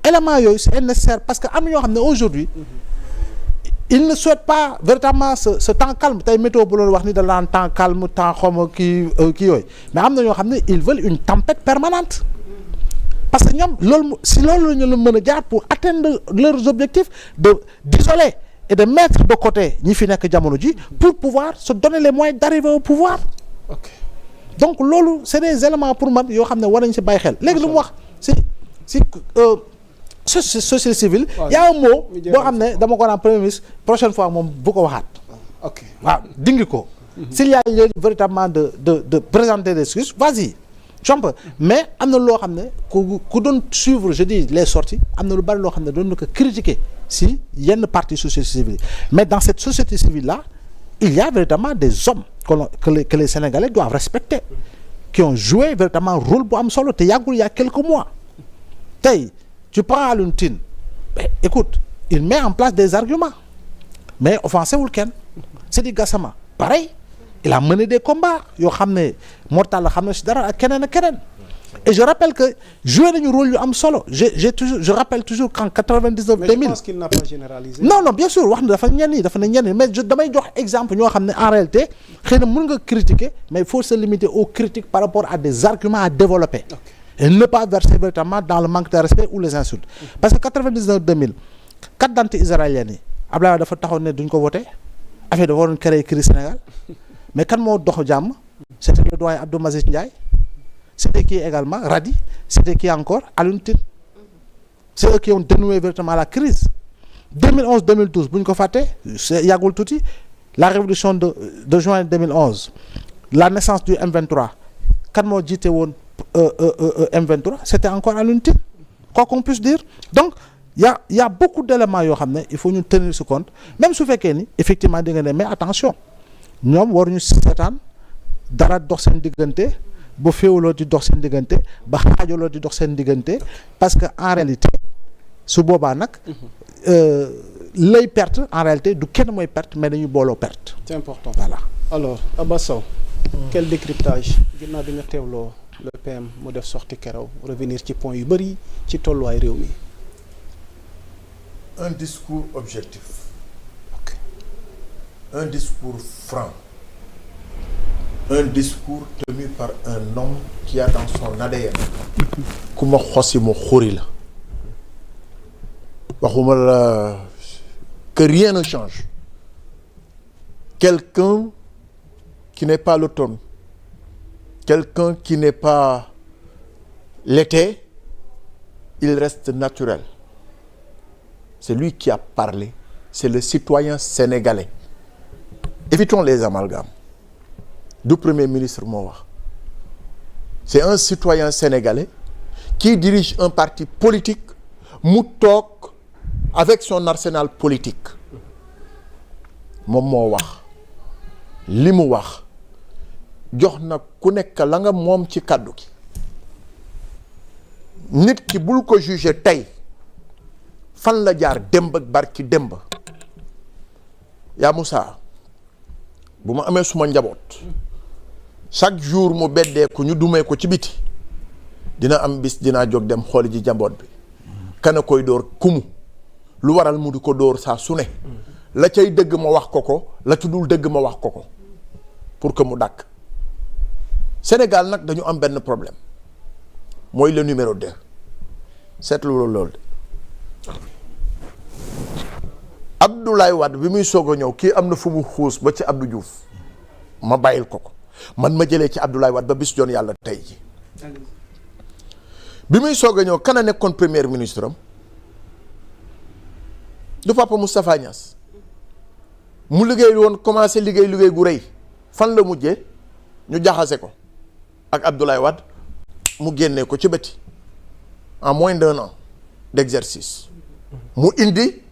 élément yooyu c'est nécessaire parce que am na ñoo xam ne aujourd'hui il ne souhaite pas véritablement ce temps calme tey météo bu loolu wax ni da laan temps calme temps xawma kii yooyu mais am na ñoo xam ne ils veulent une tempête permanente parce que ñoom loolu si loolu la ñu la mën a jaar pour atteindre leurs objectifs d'isoler et de mettre de côté ñi fi nekk jamono ji pour pouvoir se donner les moyens d'arriver au pouvoir. Ok. Donc loolu c'est des éléments pour man yoo xam ne war nañ si bàyyi xel léegi lu mu wax si société civile. waaw y a un mot boo xam ne dama ko naan premier ministre prochaine fois moom bu ko waxaat. ok waaw dingi ko. s'il y a lieu véritablement de présenter des excuses vas-y jomp mais am na loo xam ne ku doon suivre je dis les sorties am na lu bari loo xam ne doon na ko critiquer si yenn partie société civile mais dans cette société civile là il y a véritablement des hommes que les Sénégalais doivent respecter qui ont joué véritablement rôle bu am solo te yàggul il y a quelques mois tey tu prends Alioune Tine écoute il met en place des arguments mais offensé wul kenn Seydi Gassama pareil il a mené des combats yoo xam ne Mortal la xam ne si dara ak keneen ak keneen et je rappelle que joué nañu rôle yu am solo je rappelle toujours qu'en 99 2000 mais je pense qu'il n'a pas généralisé. non bien sûr wax na dafa ñenn ñi mais damay jox exemple ñoo xam ne en réalité xëy na mën nga critiquer mais il faut se limiter aux critiques par rapport à des arguments à développer. Okay. Et ne pas verser véritablement dans le manque de respect ou les insultes. Parce que 99 2000 carte d'identité israélienne yi Abdoulaye Wade dafa taxaw ne duñ ko voté affaire dafa waroon créer crise Sénégal mais kan moo dox jàmm c'était le doyen Abdou Aziz Ndiaye c'était qui également Radi c'était qui encore Alioune Tine c'est eux qui ont dénoué véritablement la crise 2011 2012 bu ñu ko fàttee yàggul tuuti la révolution de juin 2011 la naissance du M23 kan moo jiite woon M23 c'était encore Alioune Tine quoi qu'on puisse dire donc y a beaucoup d'éléments yoo xam ne il faut ñu tenir ce compte même su fekkee ni effectivement di nga ne mais attention ñoom waruñu seetaan dara dox seen diggante ba féewaloo di dox seen diggante ba xaajaloo di dox seen diggante parce que en réalité su boobaa nag lay perte en réalité du kenn mooy perte mais dañuy booloo perte. C'est important. Voilà. Alors Abass Sow quel décryptage ginnaaw bi nga teewloo le PM mu def sortie keroog revenir ci point yu bëri ci tolluwaay réew mi. Un discours objectif. Ok. Un discours franc. Un discours tenu par un homme qui a dans son ADN. ku ma xosi ma xuri la. waxuma la que rien ne change. Quelqu'un qui n'est pas l'automne. Quelqu'un qui n'est pas l'été, il reste naturel. C'est lui qui a parlé, c'est le citoyen sénégalais. Évitons les amalgames. Du Premier ministre moo wax. C'est un citoyen sénégalais qui dirige un parti politique mu toog avec son arsenal politique. Moom moo wax li mu wax jox na ku nekk la nga moom ci kàddu gi nit ki bul ko juger tey fan la jaar démb ak barki démb yaa Moussa bu ma amee suma njaboot chaque jour mu beddee ko ñu dumee ko ci biti dina am bis dinaa jóg dem xooli ji njaboot bi kana koy dóor kumu lu waral mu di ko dóor saa su ne la cay dëgg ma wax ko la ci dul dëgg ma wax ko pour que mu dàkk Sénégal nag dañu am benn problème mooy le numéro 2 seetlu loolu Abdoulaye Wade bi muy soog a ñëw kii am na fu mu xuus ba ci Abdou Diouf ma bàyyil ko man ma jëlee ci Abdoulaye Wade ba bis joon yàlla tey ji bi muy soog a ñëw kan a nekkoon premier ministre am du Papa Moustapha Niasse mu liggéey woon commencé liggéey gu rëy fan la mujjee ñu jaxase ko ak Abdoulaye Wade mu génnee ko ci bëti en moins d'1 an d'exercice mu indi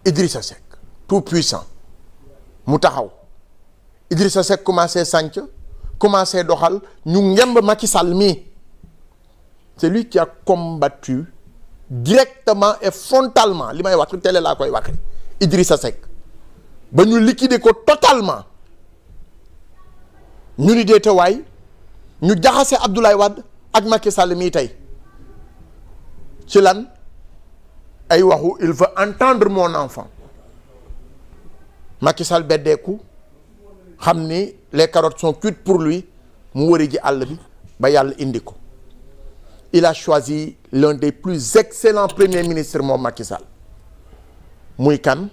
Idrissa Seck tout puissant mu taxaw Idrissa Seck commencé sànc commencé doxal ñu ngemb Macky Sall mii c'est lui qui a combattu directement et frontalement li may wax télé laa koy waxee Idrissa Seck ba ñu liquider ko totalement ñu ni deetawaay ñu jaxase Abdoulaye Wade ak Macky Sall mii tey ci lan ay waxu il veut entendre mon enfant Macky Sall beddeeku xam ni les carottes sont cuites pour lui mu wëri ji àll bi ba yàlla indi ko il a choisi l'un des plus excellents premiers ministres moom Macky Sall muy kan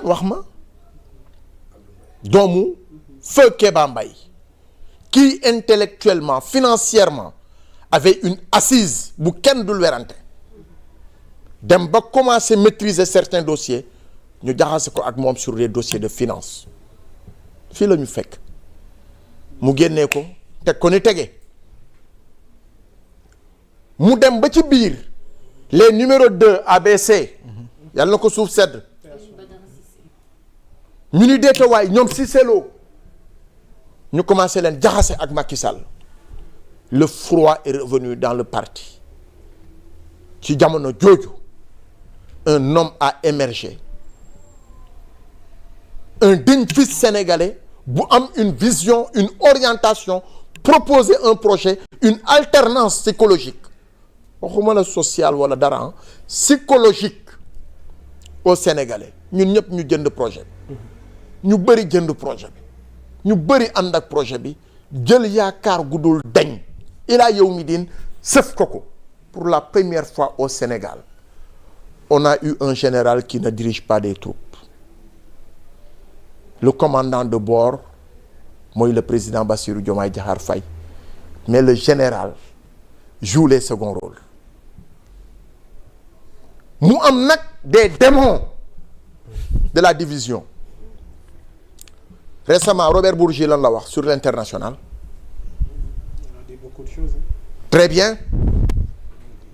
wax ma doomu Feu Kéba Mbaye qui intellectuellement financièrement avait une assise bu kenn dul werante dem ba commencer maîtriser certains dossiers ñu jaxase ko ak moom sur les dossiers de finance fii la ñu fekk mu génnee ko teg ko ni tege mu dem ba ci biir les numéros 2 ABC yàlla na ko suuf sedd ñu ni deetawaay ñoom Cissé Lo ñu commencé leen jaxase ak Macky Sall le froid est revenu dans le parti ci jamono jooju un homme a émergé un digne fils sénégalais bu am une vision une orientation proposer un projet une alternance psychologique waxuma la sociale wala dara psychologique au Sénégalais ñun ñëpp ñu jënd projet bi ñu bëri jënd projet bi ñu bëri ànd ak projet bi jël yaakaar gudul dañ ilaa yawmi diin sëf ko pour la première fois au Sénégal on a eu un général qui ne dirige pas des troupes le commandant de bord mooy le président Bassirou Diomaye Diakhar Faye mais le général joue les seconds rôles mu am nag des démons de la division récemment Robert Bourgi lan la wax sur l'international On a dit beaucoup de choses. très bien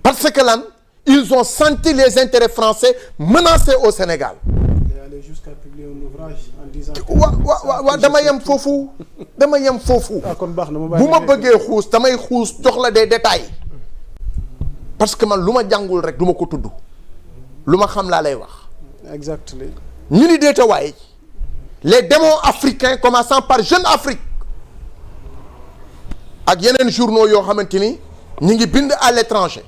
parce que lan ils ont senti les intérêts français menacés au Sénégal Il est allé jusqu'à publier un ouvrage en disant. wa dama yem foofu ah kon baax na bu ma bëggee xuus damay xuus jox la des détails parce que man lu ma jàngul rek du ma ko tudd lu ma xam laa lay wax exactement. ñu ni deetawaay les démons africains commençant par Jeune Afrique ak yeneen journaux yoo xamante ni ñu ngi bind à l'étranger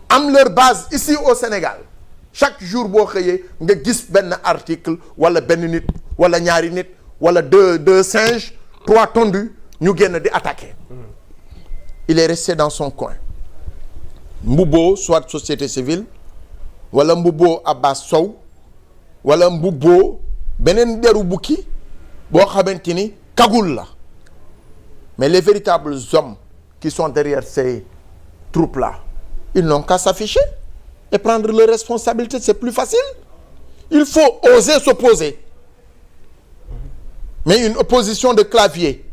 am leur base ici au Sénégal chaque jour boo xëyee nga gis benn article wala benn nit wala ñaari nit wala deux singes 3 tondus ñu génn di attaquer il est resté dans son coin mbubboo soit société civile wala mbubboo Abbas Sow wala mbubboo beneen deru bukki boo xamante ni kagul la mais les véritables hommes qui sont derrière ces troupes là ils n'ont qu'à s'afficher et prendre leurs responsabilités c'est plus facile il faut oser s'opposer mais une opposition de clavier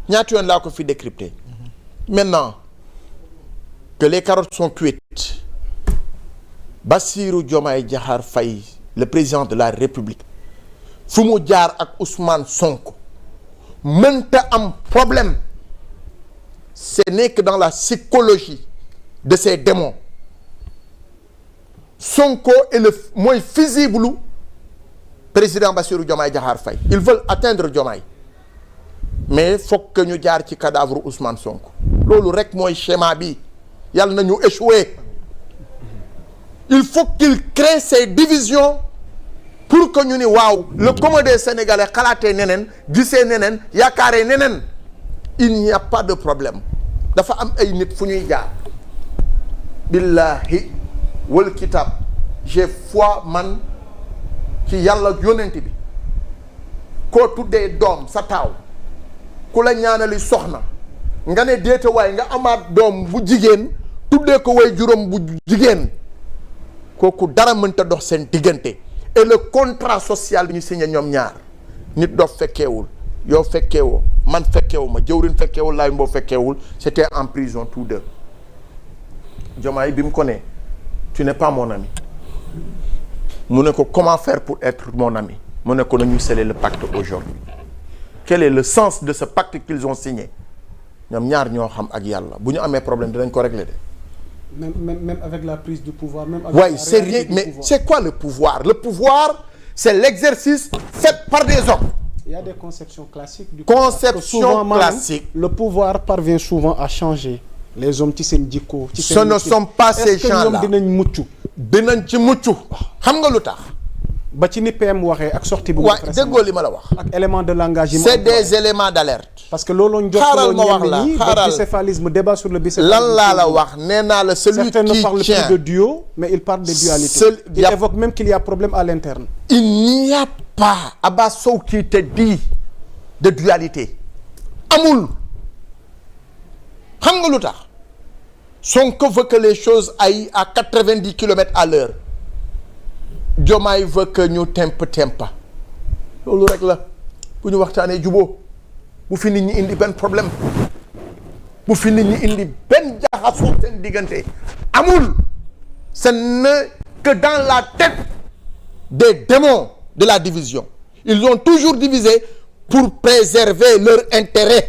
ñaata yoon laa ko fi décrypter maintenant que les carottes sont cuites Bassirou Diomaye Diakhar Faye le président de la République fu mu jaar ak Ousmane Sonko mënta am problème ce n'est que dans la psychologie de ces démons Sonko est le mooy fusible président Bassirou Diomaye Diakhar Faye ils veulent atteindre Diomaye mais foog que ñu jaar ci cadavre Ousmane Sonko loolu rek mooy schéma bi yàlla na ñu échouer il faut qu'il crée ces divisions pour que ñu ni waaw le commun des Sénégalais xalaatee neneen gisee neneen yaakaaree neneen il n'y a pas de problème dafa am ay nit fu ñuy jaar billahi wal kitab j'ai foi man ci yàlla yonent bi koo tuddee doom sa taaw ku la ñaanali soxna nga ne déeta waay nga amaat doom bu jigéen tuddee ko way juróom bu jigéen kooku dara mënta dox seen diggante et le contrat social bi ñu signé ñoom ñaar nit dof fekkeewul yow fekkeewoo man fekkeewu ma jëwrin fekkeewul laay mboo fekkeewul c'était en prison tous deux Diomaye bi mu ko ne tu n'es pas mon ami mu ne ko comment faire pour être mon ami mu ne ko nañu sceller le pacte aujourd'hui quel est le sens de ce pacte qu'ils ont signé ñoom ñaar ñoo xam ak yàlla bu ñu amee problème dinañ ko régler de même avec la prise du pouvoir même avec ouais, c'est rien mais pouvoir. C'est quoi le pouvoir c'est l'exercice fait par des hommes. Il y a des conceptions classiques du conception classique le pouvoir parvient souvent à changer les hommes ci seen jikko ci seen ce ne sont pas ces gens-là est-ce que ñoom dinañ mucc dinañ ci mucc xam nga lu tax ba ci ni PM waxee ak sortie bu. waaye déggoo li ma la wax ak élément de langage yi. c'est des éléments d'alerte parce que loolu ñu xaaral ma wax la xaaral bicéphalisme débat sur le bicéphalisme. lan laa la wax nee naa la celui certains ne qui parlent tient plus de duo mais il parle de dualité. Il évoque même qu'il y a problème à l'interne. il n'y a pas Abbas Sow qui te dit de dualité amul xam nga lu tax Sonko veut que les choses aillent à 90 kilomètres à l'heure Diomaye veut que ñu tempa loolu rek la bu ñu waxtaanee juboo bu fi nit ñi indi benn problème bu fi nit ñi indi benn jaxasoo seen diggante amul ce n'est que dans la tête des démons de la division ils ont toujours divisé pour préserver leur intérêt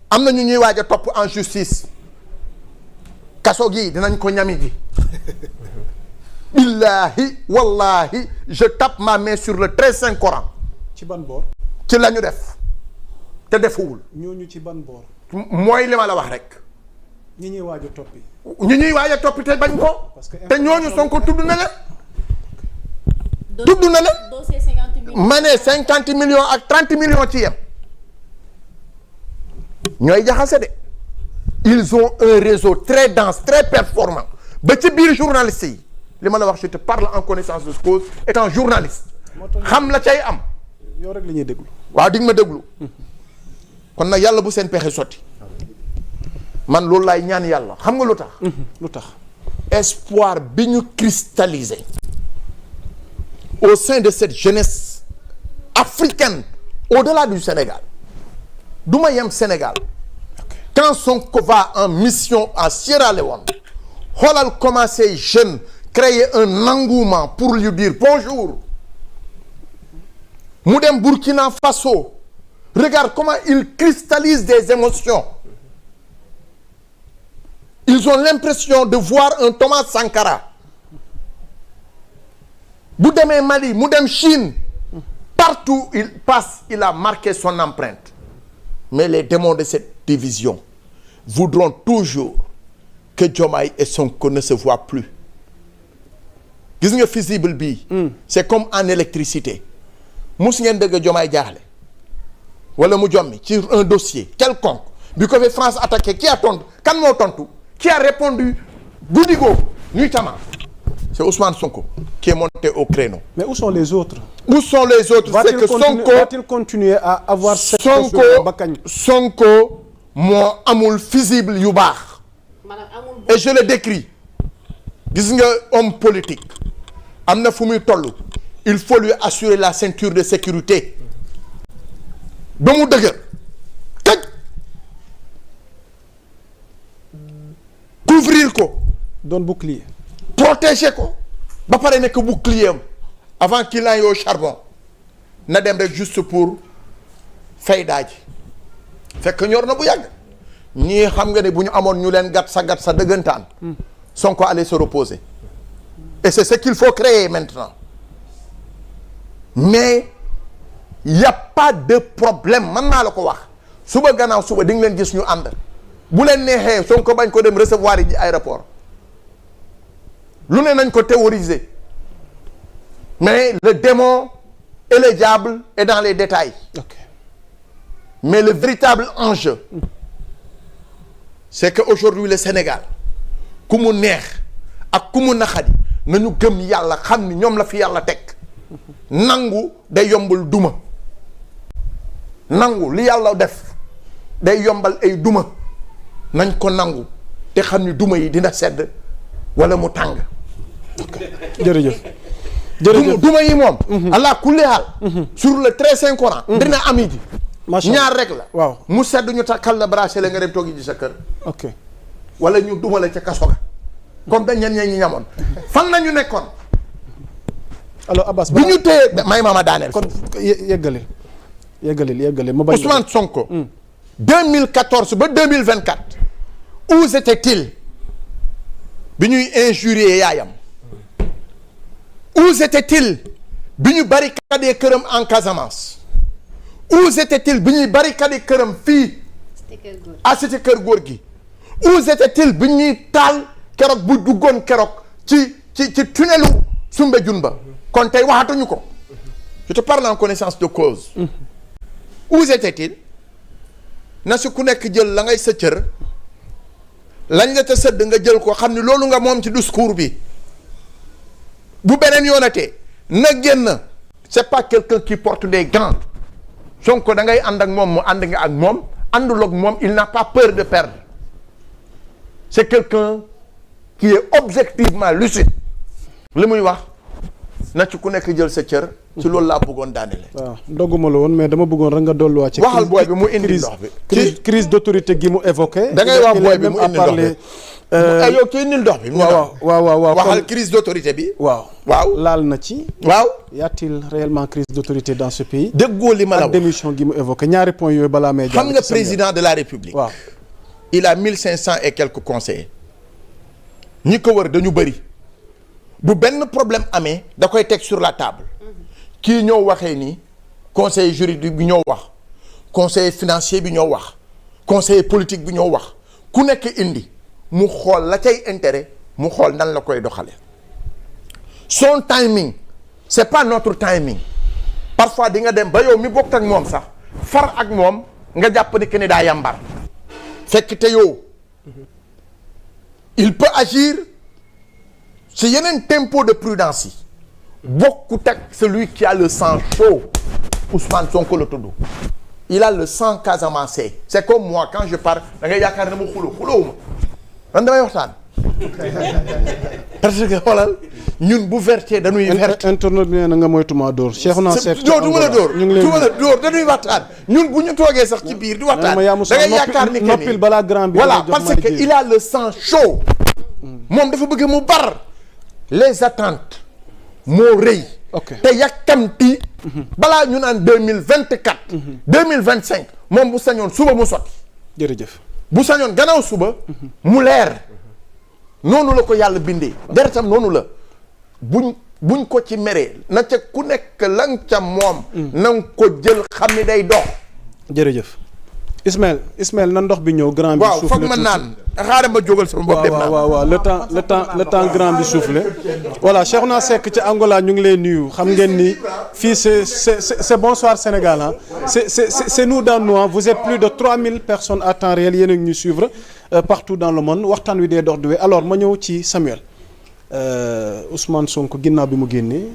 am na ñu ñuy waaj a topp en justice kaso gi dinañ ko ñami ji billahi wallahi je tape ma main sur le très saint Coran ci ban boor. ci la ñu def te defuwul ñooñu ci ban boor. mooy li ma la wax rek ñi ñuy waaj a toppi. ñu ñuy waaj a toppi te bañ ko parce que te ñooñu Sonko tudd na leen tudd na leen dossier 50 millions. ma ne 50 millions ak 30 millions ci yem ñooy jaxase de ils ont un réseau très dense très performant ba ci biir journalistes yi li ma la wax je te parle en connaissance de cause étant journaliste xam la cay am yow rek la ñuy déglu. waaw di nga ma déglu kon nag yàlla bu seen pexe sotti man loolu laay ñaan yàlla xam nga lu tax lu tax. espoir bi ñu cristallisé au sein de cette jeunesse africaine au-delà du Sénégal du ma yem Sénégal quand Sonko va en mission à Sierra Leone xoolal comment ces jeunes créer un engouement pour lui dire bonjour mu dem Burkina Faso regarde comment il cristallise des émotions ils ont l'impression de voir un Thomas Sankara bu demee Mali mu dem Chine partout il passe il a marqué son empreinte mais les démons de cette division voudront toujours que Diomaye et Sonko ne se voient plus gis nga fusible bii c'est comme en électricité mus ngeen dëgg Diomaye jaaxle wala mu jommi ci un dossier quelconque bi ko fi France attaqué qui a tontu kan moo tontu qui a répondu guddi googu ñuy tama c'est Ousmane Sonko qui est monté au créneau. mais où sont les autres. Où sont les autres? C'est que Sonko va-t-il continuer à avoir cette Sonko Sonko moo amul fusible yu baax. Et je le décris. Gis nga homme politique am na fu muy toll il faut lui assurer la ceinture de sécurité ba mu dëgër tëj couvrir ko. doon bouclier. protéger ko ba pare nekk bouclier am avant qu'il aille au charbon na dem rek juste pour fay daaj fekk ñor na bu yàgg ñii xam nga ne bu ñu amoon ñu leen gat sa dëggantaan Sonko allait se reposer et c'est ce qu'il faut créer maintenant mais y a pas de problème man naa la ko wax suba gannaaw suba di nga leen gis ñu ànd bu leen neexee Sonko bañ ko dem recevoir yi aéroport lu ne nañ ko théoriser mais le démon et le diable est dans les détails. Okay. Mais le véritable enjeu c'est que aujourd'hui le Sénégal ku mu neex ak ku mu naxadi nañu gëm yàlla xam ni ñoom la fi yàlla teg nangu day yombal duma nangu li yàlla def day yombal ay duma nañ ko nangu te xam ni duma yi dina sedd wala mu tàng. jërëjëf jërëjëf duma yi moom. allah kulli haal. sur le très saint Coran. dina am ji. ñaar rek la. waaw mu sedd ñu takkal la bracelet nga dem toogi ji sa kër. ok wala ñu duma la ca kaso ga. comme dañ ñenn ñi ñamoon. fan la ñu nekkoon. alors Abbas. bi ñu téye may ma daaneel. kon yeggalil ma bañ. Ousmane Sonko. 2014 ba 2024. où était-il bi ñuy injurier yaayam. où était-il bi ñu barricadé këram en Casamance. où était-il bi ñuy barricadé këram fii. Cité Kër Góor gi. où était-il bi ñuy taal keroog bu duggoon keroog ci ci tunnelu Soumbédioune ba kon tey waxatuñu ko je te parle en connaissance de cause où était-il na si ku nekk jël la ngay sa cër lañ la ta sëdd nga jël ko xam ne loolu nga moom ci discours bi bu beneen yoonatee na génn c'est pas quelqu'un qui porte des gants Sonko da ngay ànd ak moom mu ànd nga ak moom àndul ak moom il n'a pas peur de perdre c'est quelqu'un qui est objectivement lucide li muy wax na ci ku nekk jël sa cër ci loolu laa bëggoon daanele. waaw dogguma la woon mais dama bëggoon rek nga dolluwaat ci. waxal booy bi mu indi ndox bi crise d'autorité gi mu évoqué. da ngay wax booy bi mu indi ndox bi yow kii indi ndox bi. waaw waxal crise d'autorité bi. waaw laal na ci. waaw y a-t-il réellement crise d'autorité dans ce pays. déggoo li ma la wax ak démission gi mu évoqué ñaari points yooyu balaa may. xam nga président de la République. waaw il a 1500 et quelques conseillers. ñi ko wër dañu bëri. bu benn problème amee da koy teg sur la table. kii ñoo waxee ni conseiller juridique bi ñoo wax conseiller financier bi ñoo wax conseiller politique bi ñoo wax ku nekk indi mu xool la cay intérêt mu xool nan la koy doxale son timing c'est pas notre timing parfois di nga dem ba yow mi bokk ak moom sax far ak moom nga jàpp ni que ni daa yàmbar fekk te yow il peut agir ci yeneen tempo de prudence yi bokkut ak celui qui a le sang chaud Ousmane Sonko la tudd il a le sang casamançais c'est comme moi quand je parle da ngay yaakaar ne ma xulóowuma man damay waxtaan parce que xoolal ñun bu verté dañuy verte internaute bi nee na nga moytuma dóor Cheikhouna Seck du ma la dóor du ma la dóor dañuy waxtaan ñun bu ñu toogee sax ci biir di waxtaan da ngay yaakaar ni noppil balaa grand bi voilà parce que il a le sang chaud moom dafa bëgg mu bar les attentes moo rëy te yàkkamti balaa ñu naan 2024 2025 moom bu sañoon suba mu sotti jërëjëf bu sañoon gannaaw suba mu leer noonu la ko yàlla bindee deretam noonu la buñ ko ci meree na ca ku nekk lang ca moom na nga ko jël xam ni day dox jërëjëf Ismaël na ndox bi ñëw grand bi waaw souffle foog ma naan xaaral ma jógal sama bopp dem naa waaw le temps grand bi souffle voilà Cheikhouna Seck ci Angola ñu ngi lay nuyu xam ngeen ni fii c'est bonsoir Sénégal ah c'est nous dans nous vous êtes plus de 3000 personnes à temps réel yéen a ngi ñuy suivre partout dans le monde waxtaan wi dee dox du wee alors ma ñëw ci Samuel Ousmane Sonko ginnaaw bi mu génnee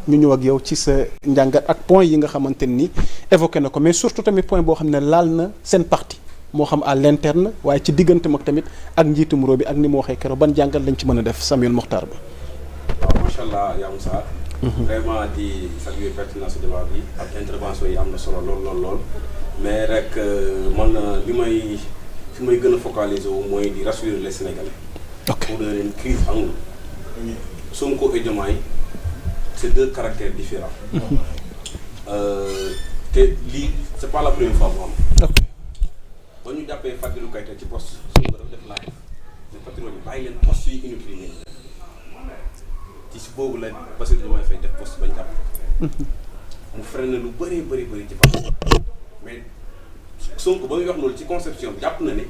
ñu ñëw ak yow ci sa njàngat ak point yi nga xamante ni évoqué na ko mais surtout tamit point boo xam ne laal na seen parti moo xam à l'interne waaye ci diggante mag tamit ak njiitum réew bi ak ni mu waxee keroog ban jàngat lañ ci mën a def Samuel Mokhtar Ba. waaw macha allah yaa Moussa. vraiment di saluer pertinence du débat bi ak intervention yi am na solo lool mais rek man li may fi may gën a focaliser wu mooy di rassurer les Sénégalais. ok pour leen crise amul. Sonko et Diomaye c'est deux caractères différents. te lii c'est pas la première fois mu am. ok ba ñu jàppee Fadilou Keïta ci poste Sonko dafa def live mais Fadilou yi bàyyi leen poste yi inutile ngeen ci si boobu la Bassirou Diomaye Faye def poste bañ jàpp mu freiné lu bëri ci poste mais Sonko ba muy wax loolu ci conception bi jàpp na ne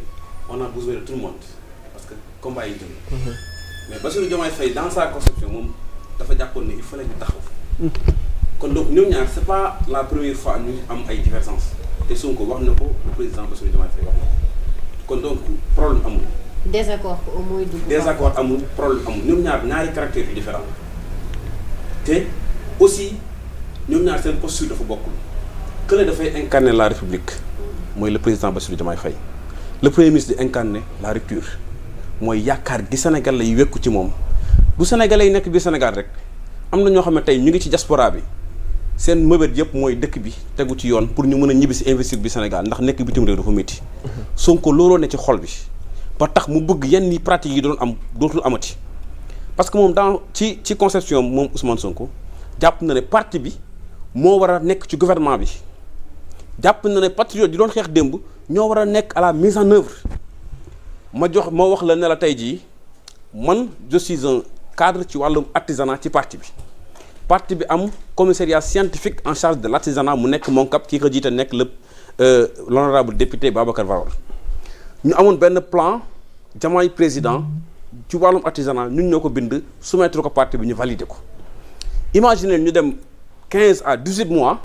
on a besoin de tout le monde parce que combat yi jëm mais Bassirou Diomaye Faye dans sa conception moom dafa jàppoon ne il fallait ñu taxaw kon donc ñoom ñaar c'est pas la première fois ñu am ay divergences te Sonko wax na ko le président Bassirou Diomaye Faye wax na ko kon donc problème amul. désaccord mooy dugg. désaccord amul problème amul ñoom ñaari caractères yu différents te aussi ñoom ñaar seen posture dafa bokkul. kële dafay incarner la République mooy le président Bassirou Diomaye Faye le premier ministre di incarner la rupture mooy yaakaar gi Sénégal lay wekku ci moom bu Sénégalais yi nekk biir Sénégal rek am na ñoo xam ne tey ñu ngi ci diaspora bi. seen mëbët yëpp mooy dëkk bi tegu ci yoon pour ñu mën a ñibbi si investir bi Sénégal ndax nekk bitim réew dafa métti. Sonko looloo ne ci xol bi ba tax mu bëgg yenn ni pratiques yi doon am dootul amati parce que moom dans ci conception moom Ousmane Sonko jàpp na ne parti bi moo war a nekk ci gouvernement bi jàpp na ne patriote yi doon xeex démb ñoo war a nekk à la mise en œuvre ma wax la ne la tey jii man je suis un cadre ci wàllum artisanat ci parti bi am commissariat scientifique en charge de l'artisanat mu nekk Moncap kii ko jiite nekk l'honorable député Babacar Varol ñu amoon benn plan Diomaye président ci wàllum artisanal ñun ñoo ko bind soumettre ko parti bi ñu valider ko. Imaginez ñu dem 15 à 18 mois